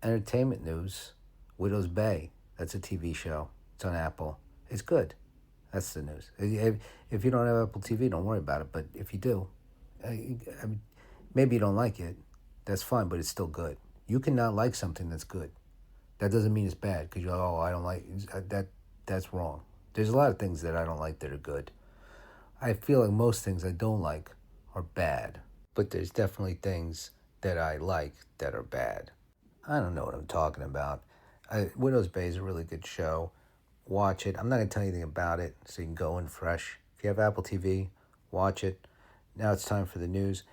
entertainment news, Widow's Bay. That's a TV show. It's on Apple. It's good. That's the news. If you don't have Apple TV, don't worry about it. But if you do, I mean, maybe you don't like it. That's fine, but it's still good. You cannot like something that's good. That doesn't mean it's bad because you're like, oh, I don't like that. That's wrong. There's a lot of things that I don't like that are good. I feel like most things I don't like are bad. But there's definitely things that I like that are bad. I don't know what I'm talking about. Widow's Bay is a really good show. Watch it. I'm not going to tell you anything about it, so you can go in fresh. If you have Apple TV, watch it. Now it's time for the news.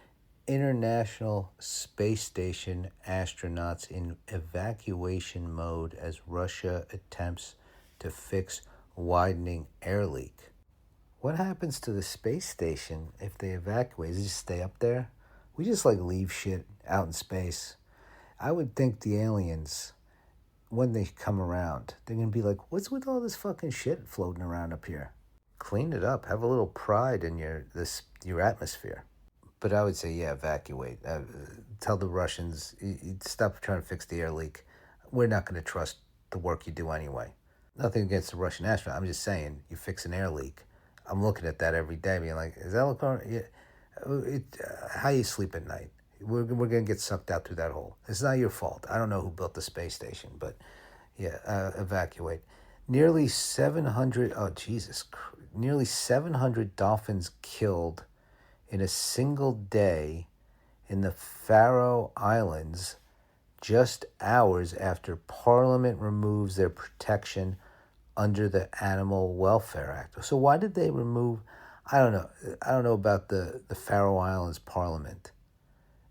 International Space Station astronauts in evacuation mode as Russia attempts to fix widening air leak. What happens to the space station if they evacuate? Does it just stay up there? We just leave shit out in space. I would think the aliens, when they come around, they're going to be like, what's with all this fucking shit floating around up here? Clean it up. Have a little pride in your atmosphere. But I would say, yeah, evacuate. Tell the Russians, stop trying to fix the air leak. We're not going to trust the work you do anyway. Nothing against the Russian astronaut. I'm just saying, you fix an air leak. I'm looking at that every day, being like, is that how you sleep at night? We're going to get sucked out through that hole. It's not your fault. I don't know who built the space station, but yeah, evacuate. Nearly 700 dolphins killed in a single day in the Faroe Islands just hours after Parliament removes their protection under the Animal Welfare Act. So why did they remove? I don't know. I don't know about the Faroe Islands Parliament.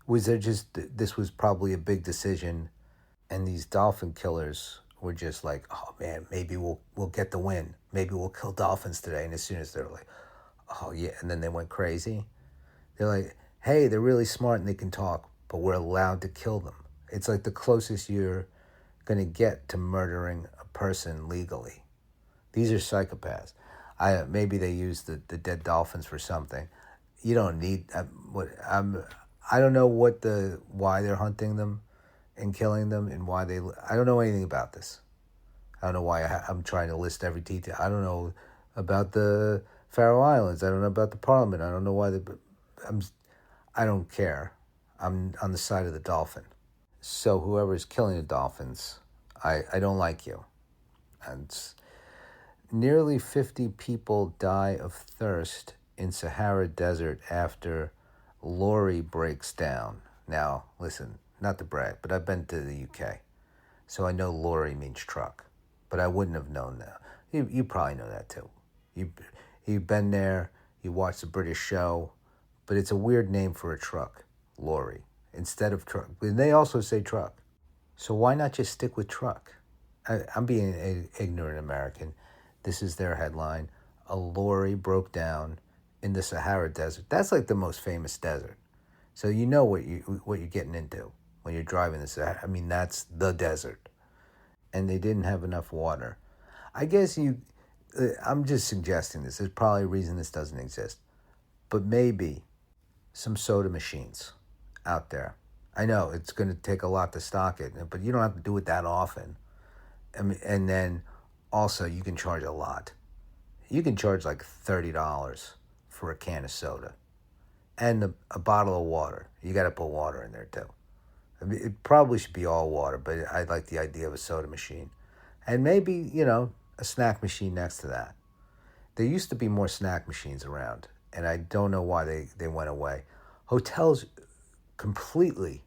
Was there just, this was probably a big decision, and these dolphin killers were just like, oh man, maybe we'll get the win. Maybe we'll kill dolphins today. And as soon as they're like, oh yeah, and then they went crazy. They're like, hey, they're really smart and they can talk, but we're allowed to kill them. It's like the closest you're going to get to murdering a person legally. These are psychopaths. Maybe they use the dead dolphins for something. You don't need I don't know why they're hunting them and killing them and why I don't know anything about this. I don't know why I'm trying to list every detail. I don't know about the Faroe Islands. I don't know about the Parliament. I don't know why I don't care. I'm on the side of the dolphin. So whoever's killing the dolphins, I don't like you. And nearly 50 people die of thirst in Sahara Desert after lorry breaks down. Now, listen, not to brag, but I've been to the UK, so I know lorry means truck, but I wouldn't have known that. You probably know that too. You've been there, you watched the British show, but it's a weird name for a truck, lorry, instead of truck. And they also say truck. So why not just stick with truck? I'm being an ignorant American. This is their headline. A lorry broke down in the Sahara Desert. That's like the most famous desert. So you know what you're getting into when you're driving the Sahara. I mean, that's the desert. And they didn't have enough water. I guess I'm just suggesting this. There's probably a reason this doesn't exist. But maybe some soda machines out there. I know it's going to take a lot to stock it, but you don't have to do it that often. I mean, and then also you can charge a lot. You can charge like $30 for a can of soda and a bottle of water. You got to put water in there too. I mean, it probably should be all water, but I like the idea of a soda machine. And maybe, a snack machine next to that. There used to be more snack machines around, and I don't know why they went away. Hotels completely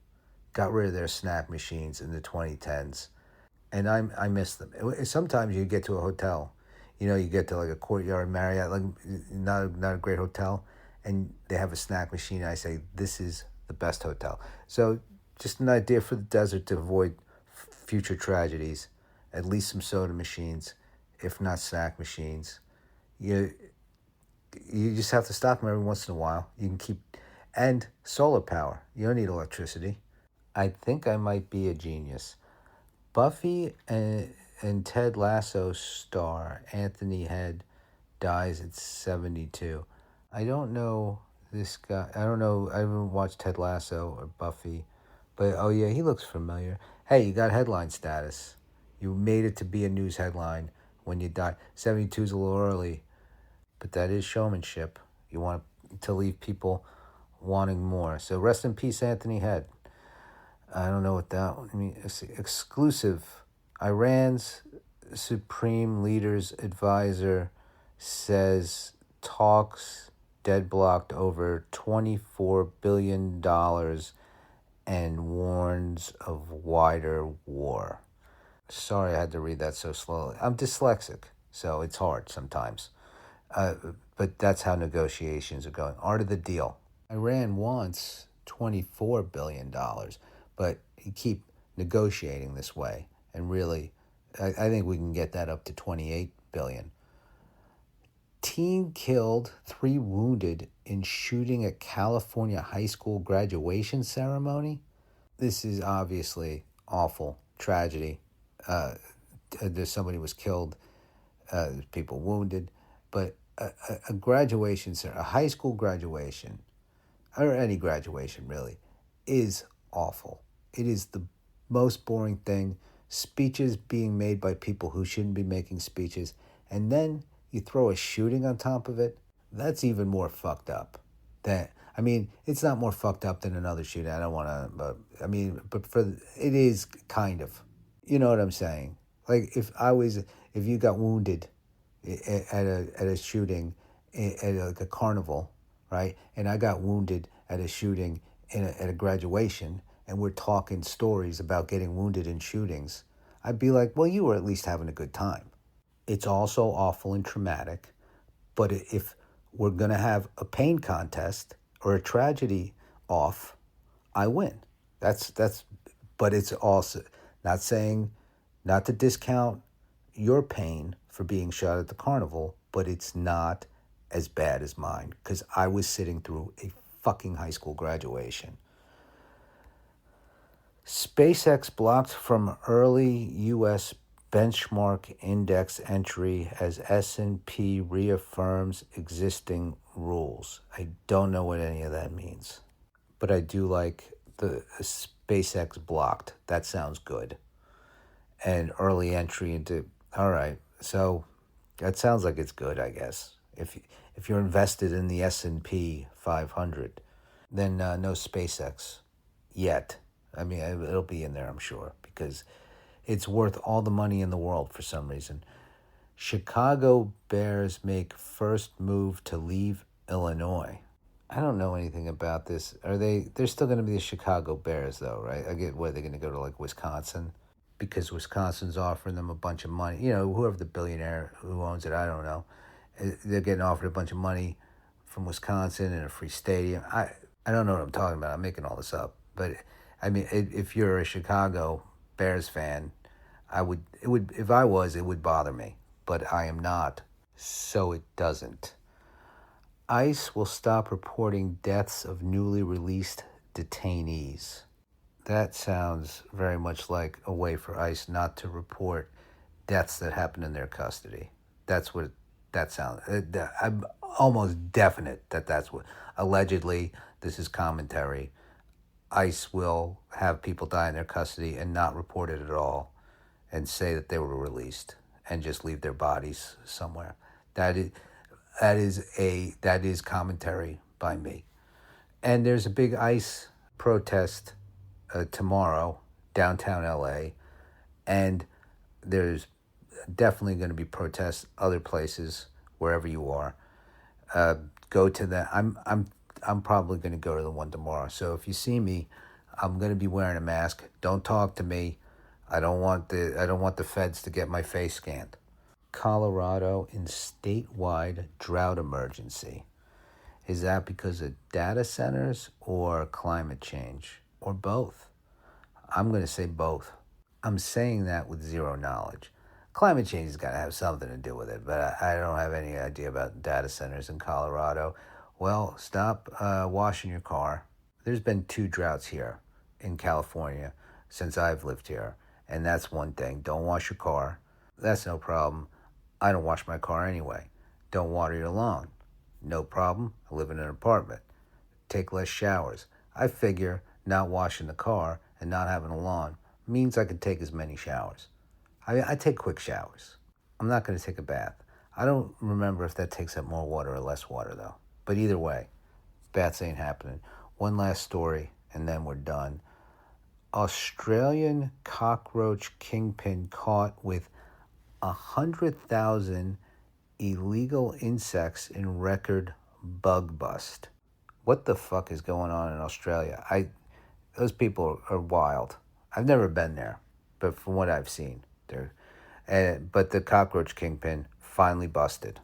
got rid of their snack machines in the 2010s, and I miss them. Sometimes you get to a hotel, you get to like a Courtyard Marriott, like not a great hotel, and they have a snack machine. And I say, this is the best hotel. So just an idea for the desert to avoid future tragedies. At least some soda machines, if not snack machines. You just have to stop them every once in a while. You can and solar power. You don't need electricity. I think I might be a genius. Buffy and Ted Lasso star Anthony Head dies at 72. I don't know this guy. I don't know. I haven't watched Ted Lasso or Buffy. But, oh yeah, he looks familiar. Hey, you got headline status. You made it to be a news headline when you died. 72 is a little early, but that is showmanship. You want to leave people wanting more. So rest in peace, Anthony Head. I don't know what that would mean. Exclusive. Iran's Supreme Leader's advisor says talks deadlocked over $24 billion and warns of wider war. Sorry I had to read that so slowly. I'm dyslexic, so it's hard sometimes. But that's how negotiations are going. Art of the deal. Iran wants $24 billion, but you keep negotiating this way. And really, I think we can get that up to $28 billion. Teen killed, 3 wounded in shooting at California high school graduation ceremony. This is obviously awful tragedy. There's somebody was killed, there's people wounded, but a graduation, a high school graduation, or any graduation really, is awful. It is the most boring thing. Speeches being made by people who shouldn't be making speeches, and then you throw a shooting on top of it. That's even more fucked up. It's not more fucked up than another shooting. I don't want to, it is kind of. You know what I'm saying? Like if you got wounded at a shooting at like a carnival, right? And I got wounded at a shooting at a graduation, and we're talking stories about getting wounded in shootings, I'd be like, well, you were at least having a good time. It's also awful and traumatic, but if we're going to have a pain contest or a tragedy off, I win. But it's also not saying not to discount your pain for being shot at the carnival, but it's not as bad as mine because I was sitting through a fucking high school graduation. SpaceX blocked from early U.S. benchmark index entry as S&P reaffirms existing rules. I don't know what any of that means, but I do like the SpaceX blocked. That sounds good. And early entry into, all right, so that sounds like it's good, I guess. If you're invested in the S&P 500, then no SpaceX yet. I mean, it'll be in there, I'm sure, because it's worth all the money in the world for some reason. Chicago Bears make first move to leave Illinois. I don't know anything about this. They're still going to be the Chicago Bears, though, right? I get where they're going to go to, like, Wisconsin, because Wisconsin's offering them a bunch of money. You know, whoever the billionaire who owns it, I don't know. They're getting offered a bunch of money from Wisconsin and a free stadium. I don't know what I'm talking about. I'm making all this up. But, I mean, if you're a Chicago Bears fan, it would bother me. But I am not, so it doesn't. ICE will stop reporting deaths of newly released detainees. That sounds very much like a way for ICE not to report deaths that happen in their custody. That's what that sounds. I'm almost definite that that's what. Allegedly, this is commentary. ICE will have people die in their custody and not report it at all, and say that they were released and just leave their bodies somewhere. That is commentary by me. And there's a big ICE protest tomorrow, downtown LA, and there's definitely going to be protests other places wherever you are. Go to that. I'm probably going to go to the one tomorrow. So if you see me, I'm going to be wearing a mask. Don't talk to me. I don't want the feds to get my face scanned. Colorado in statewide drought emergency. Is that because of data centers or climate change or both? I'm going to say both. I'm saying that with zero knowledge. Climate change has got to have something to do with it, but I don't have any idea about data centers in Colorado. Well, stop washing your car. There's been 2 droughts here in California since I've lived here, and that's one thing. Don't wash your car. That's no problem. I don't wash my car anyway. Don't water your lawn. No problem. I live in an apartment. Take less showers. I figure not washing the car and not having a lawn means I could take as many showers. I take quick showers. I'm not going to take a bath. I don't remember if that takes up more water or less water, though. But either way, baths ain't happening. One last story, and then we're done. Australian cockroach kingpin caught with 100,000 illegal insects in record bug bust. What the fuck is going on in Australia? Those people are wild. I've never been there, but from what I've seen, but the cockroach kingpin finally busted.